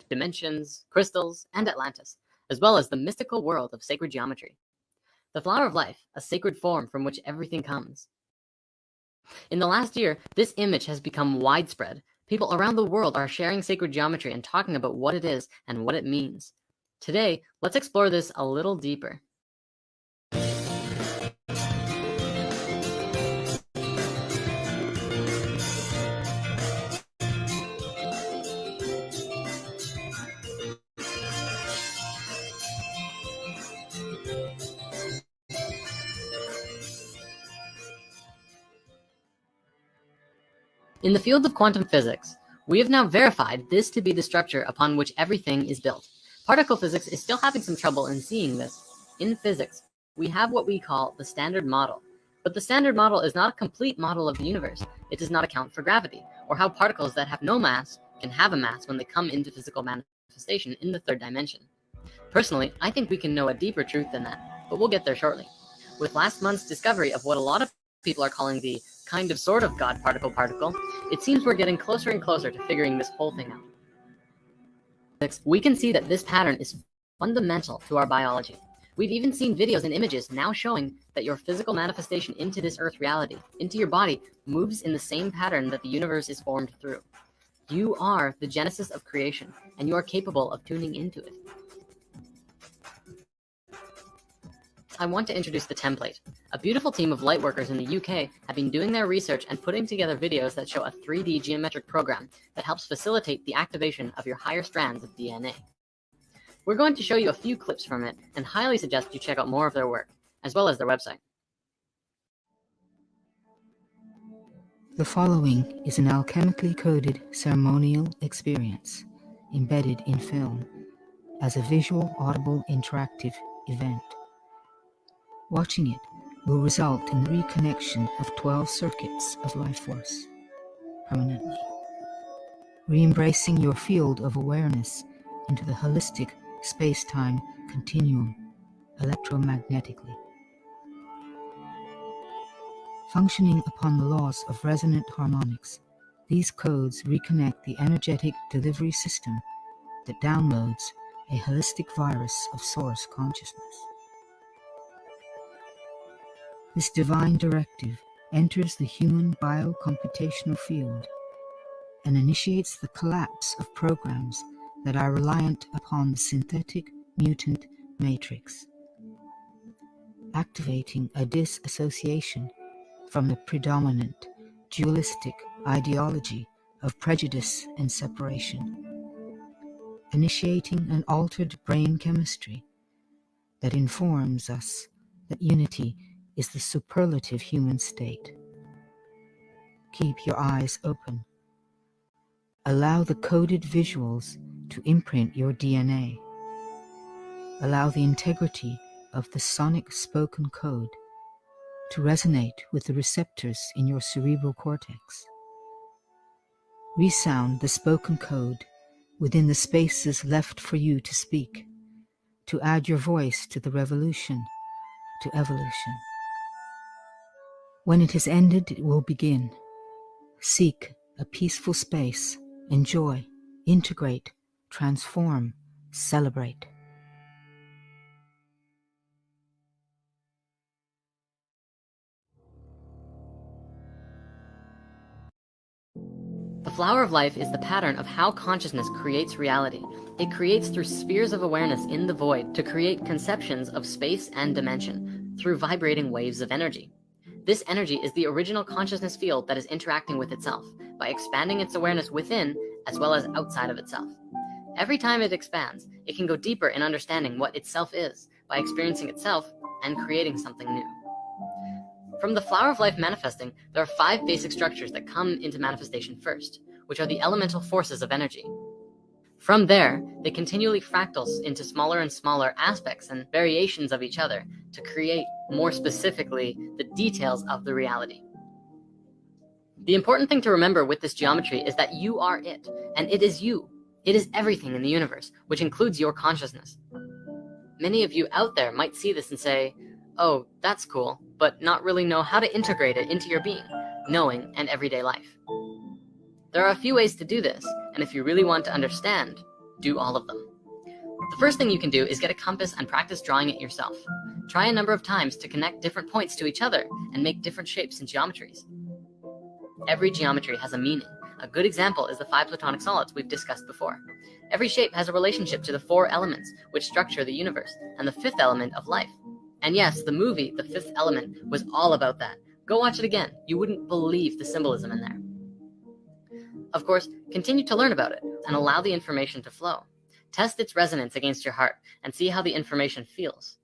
dimensions, crystals, and Atlantis, as well as the mystical world of sacred geometry. The flower of life, a sacred form from which everything comes. In the last year, this image has become widespread. People around the world are sharing sacred geometry and talking about what it is and what it means. Today, let's explore this a little deeper. In the field of quantum physics, we have now verified this to be the structure upon which everything is built. Particle physics is still having some trouble in seeing this. In physics, we have what we call the Standard Model. But the Standard Model is not a complete model of the universe. It does not account for gravity, or how particles that have no mass can have a mass when they come into physical manifestation in the third dimension. Personally, I think we can know a deeper truth than that, but we'll get there shortly. With last month's discovery of what a lot of people are calling the kind of sort of God particle, it seems we're getting closer and closer to figuring this whole thing out. We can see that this pattern is fundamental to our biology. We've even seen videos and images now showing that your physical manifestation into this earth reality, into your body, moves in the same pattern that the universe is formed through. You are the genesis of creation, and you are capable of tuning into it. I want to introduce the template. A beautiful team of lightworkers in the UK have been doing their research and putting together videos that show a 3D geometric program that helps facilitate the activation of your higher strands of DNA. We're going to show you a few clips from it and highly suggest you check out more of their work, as well as their website. The following is an alchemically coded ceremonial experience embedded in film as a visual, audible, interactive event. Watching it will result in the reconnection of 12 circuits of life force permanently, re-embracing your field of awareness into the holistic space-time continuum electromagnetically. Functioning upon the laws of resonant harmonics, these codes reconnect the energetic delivery system that downloads a holistic virus of source consciousness. This divine directive enters the human biocomputational field and initiates the collapse of programs that are reliant upon the synthetic mutant matrix, activating a disassociation from the predominant dualistic ideology of prejudice and separation, initiating an altered brain chemistry that informs us that unity is the superlative human state. Keep your eyes open. Allow the coded visuals to imprint your DNA. Allow the integrity of the sonic spoken code to resonate with the receptors in your cerebral cortex. Resound the spoken code within the spaces left for you to speak, to add your voice to the revolution, to evolution. When it has ended, it will begin. Seek a peaceful space, enjoy, integrate, transform, celebrate. The flower of life is the pattern of how consciousness creates reality. It creates through spheres of awareness in the void to create conceptions of space and dimension through vibrating waves of energy. This energy is the original consciousness field that is interacting with itself by expanding its awareness within as well as outside of itself. Every time it expands, it can go deeper in understanding what itself is by experiencing itself and creating something new. From the flower of life manifesting, there are 5 basic structures that come into manifestation first, which are the elemental forces of energy. From there, they continually fractals into smaller and smaller aspects and variations of each other to create, more specifically, the details of the reality. The important thing to remember with this geometry is that you are it, and it is you. It is everything in the universe, which includes your consciousness. Many of you out there might see this and say, oh, that's cool, but not really know how to integrate it into your being, knowing, and everyday life. There are a few ways to do this, and if you really want to understand, do all of them. The first thing you can do is get a compass and practice drawing it yourself. Try a number of times to connect different points to each other and make different shapes and geometries. Every geometry has a meaning. A good example is the 5 Platonic solids we've discussed before. Every shape has a relationship to the 4 elements which structure the universe and the 5th element of life. And yes, the movie, The Fifth Element, was all about that. Go watch it again. You wouldn't believe the symbolism in there. Of course, continue to learn about it and allow the information to flow. Test its resonance against your heart and see how the information feels.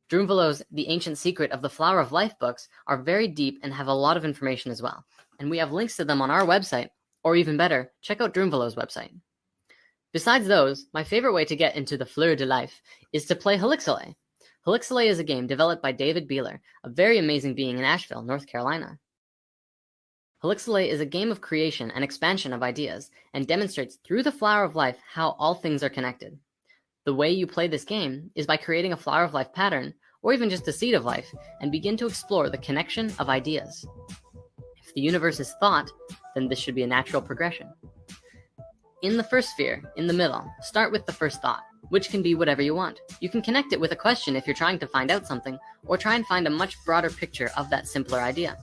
Drunvalo's The Ancient Secret of the Flower of Life books are very deep and have a lot of information as well. And we have links to them on our website, or even better, check out Drunvalo's website. Besides those, my favorite way to get into the Fleur de Life is to play Helixale. Helixale is a game developed by David Beeler, a very amazing being in Asheville, North Carolina. Helixale is a game of creation and expansion of ideas and demonstrates through the flower of life how all things are connected. The way you play this game is by creating a flower of life pattern, or even just a seed of life, and begin to explore the connection of ideas. If the universe is thought, then this should be a natural progression. In the first sphere, in the middle, start with the first thought, which can be whatever you want. You can connect it with a question if you're trying to find out something, or try and find a much broader picture of that simpler idea.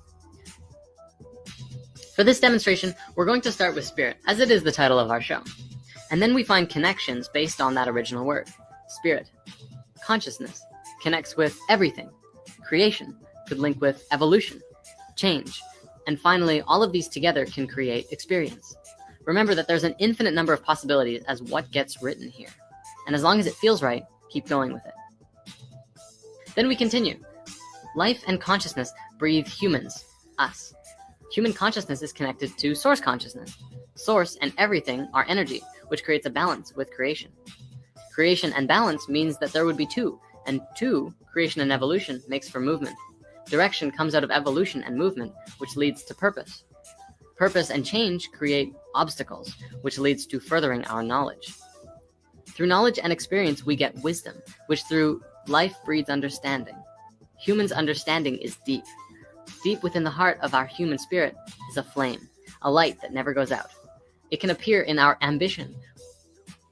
For this demonstration, we're going to start with spirit, as it is the title of our show. And then we find connections based on that original word. Spirit. Consciousness connects with everything. Creation could link with evolution, change. And finally, all of these together can create experience. Remember that there's an infinite number of possibilities as what gets written here. And as long as it feels right, keep going with it. Then we continue. Life and consciousness breathe humans, us. Human consciousness is connected to source consciousness. Source and everything are energy, which creates a balance with creation. Creation and balance means that there would be two, and two, creation and evolution, makes for movement. Direction comes out of evolution and movement, which leads to purpose. Purpose and change create obstacles, which leads to furthering our knowledge. Through knowledge and experience, we get wisdom, which through life breeds understanding. Humans' understanding is deep. Deep within the heart of our human spirit is a flame, a light that never goes out. It can appear in our ambition,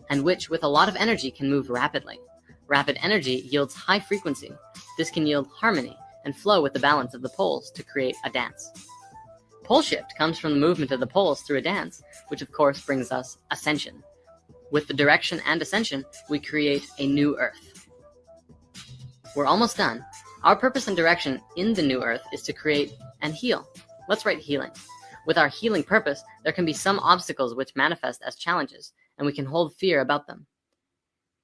and which with a lot of energy can move rapidly. Rapid energy yields high frequency. This can yield harmony and flow with the balance of the poles to create a dance. Pole shift comes from the movement of the poles through a dance, which of course brings us ascension. With the direction and ascension, we create a new earth. We're almost done. Our purpose and direction in the new earth is to create and heal. Let's write healing. With our healing purpose, there can be some obstacles which manifest as challenges, and we can hold fear about them.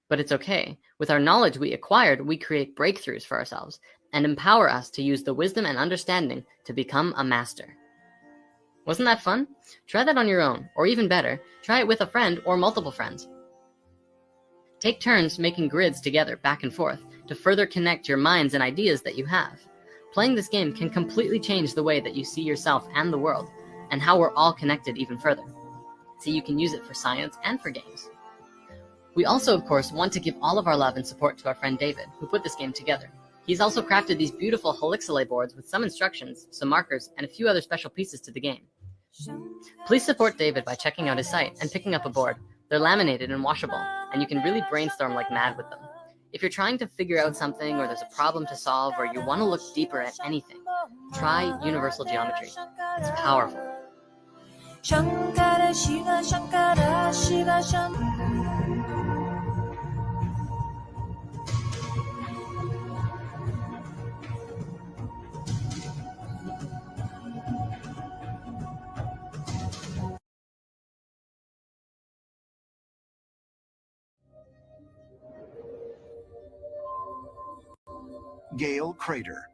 But it's okay. With our knowledge we acquired, we create breakthroughs for ourselves and empower us to use the wisdom and understanding to become a master. Wasn't that fun? Try that on your own, or even better, try it with a friend or multiple friends. Take turns making grids together back and forth to further connect your minds and ideas that you have. Playing this game can completely change the way that you see yourself and the world, and how we're all connected even further. So you can use it for science and for games. We also, of course, want to give all of our love and support to our friend David, who put this game together. He's also crafted these beautiful Helixale boards with some instructions, some markers, and a few other special pieces to the game. Please support David by checking out his site and picking up a board. They're laminated and washable, and you can really brainstorm like mad with them. If you're trying to figure out something, or there's a problem to solve, or you want to look deeper at anything, try universal geometry. It's powerful. Shankara Shiva Shankara Shiva Shankara. Gale Crater,